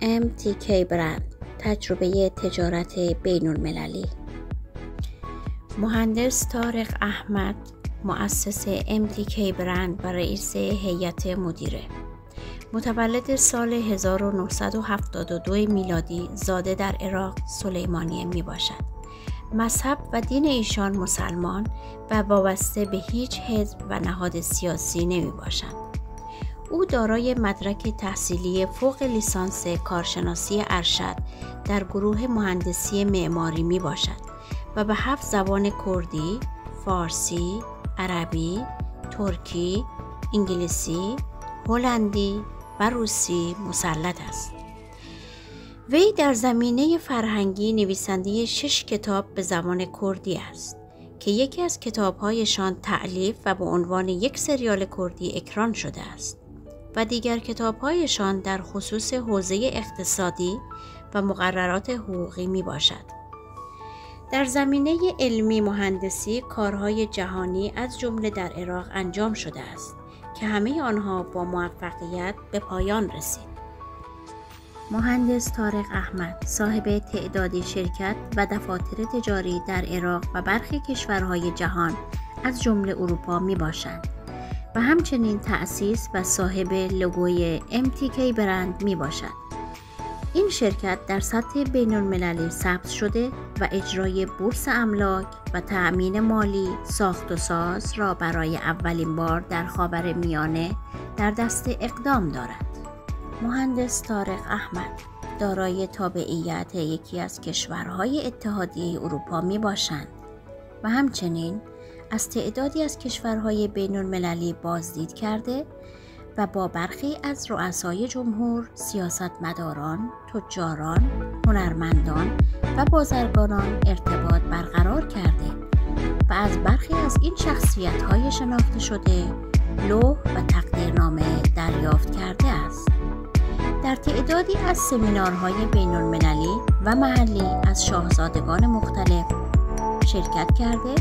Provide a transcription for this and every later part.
MTK برند، تجربه تجارت بین المللی. مهندس طارق احمد، مؤسس MTK برند و رئیس هیئت مدیره، متولد سال 1972 میلادی، زاده در عراق سلیمانیه می باشد. مذهب و دین ایشان مسلمان و وابسته به هیچ حزب و نهاد سیاسی نمی باشد. او دارای مدرک تحصیلی فوق لیسانس کارشناسی ارشد در گروه مهندسی معماری می باشد و به 7 زبان کردی، فارسی، عربی، ترکی، انگلیسی، هلندی و روسی مسلط است. وی در زمینه فرهنگی نویسنده 6 کتاب به زبان کردی است که یکی از کتاب‌هایشان تألیف و به عنوان یک سریال کردی اکران شده است و دیگر کتاب‌هایشان در خصوص حوزه اقتصادی و مقررات حقوقی می باشد. در زمینه علمی مهندسی کارهای جهانی از جمله در عراق انجام شده است که همه آنها با موفقیت به پایان رسید. مهندس طارق احمد صاحب تعدادی شرکت و دفاتر تجاری در عراق و برخی کشورهای جهان از جمله اروپا می باشند و همچنین تأسیس و صاحب لوگوی MTK برند می باشد. این شرکت در سطح بین المللی ثبت شده و اجرای بورس املاک و تأمین مالی ساخت و ساز را برای اولین بار در خاورمیانه در دست اقدام دارد. مهندس طارق احمد دارای تابعیت یکی از کشورهای اتحادیه اروپا می باشند و همچنین از تعدادی از کشورهای بین المللی بازدید کرده و با برخی از رؤسای جمهور، سیاستمداران، تجاران، هنرمندان و بازرگانان ارتباط برقرار کرده و از برخی از این شخصیت‌های شناخته شده لوح و تقدیرنامه دریافت کرده است. در تعدادی از سمینارهای بین المللی و محلی از شاهزادگان مختلف شرکت کرده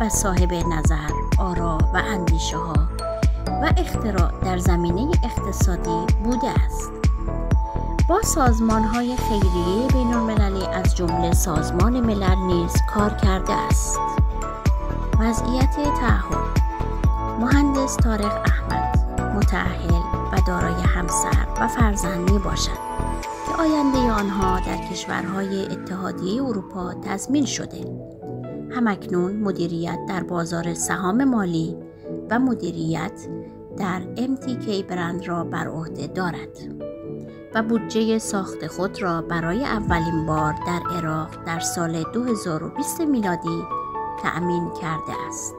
و صاحب نظر، آرا و اندیشه ها و اختراع در زمینه اقتصادی بوده است. با سازمان‌های خیریه بین المللی از جمله سازمان ملل نیز کار کرده است. وضعیت تأهل: مهندس طارق احمد متأهل و دارای همسر و فرزند می باشد که آینده آنها در کشورهای اتحادیه اروپا تضمین شده. همکنون مدیریت در بازار سهام مالی و مدیریت در MTK برند را بر عهده دارد و بودجه ساخت خود را برای اولین بار در عراق در سال 2020 میلادی تأمین کرده است.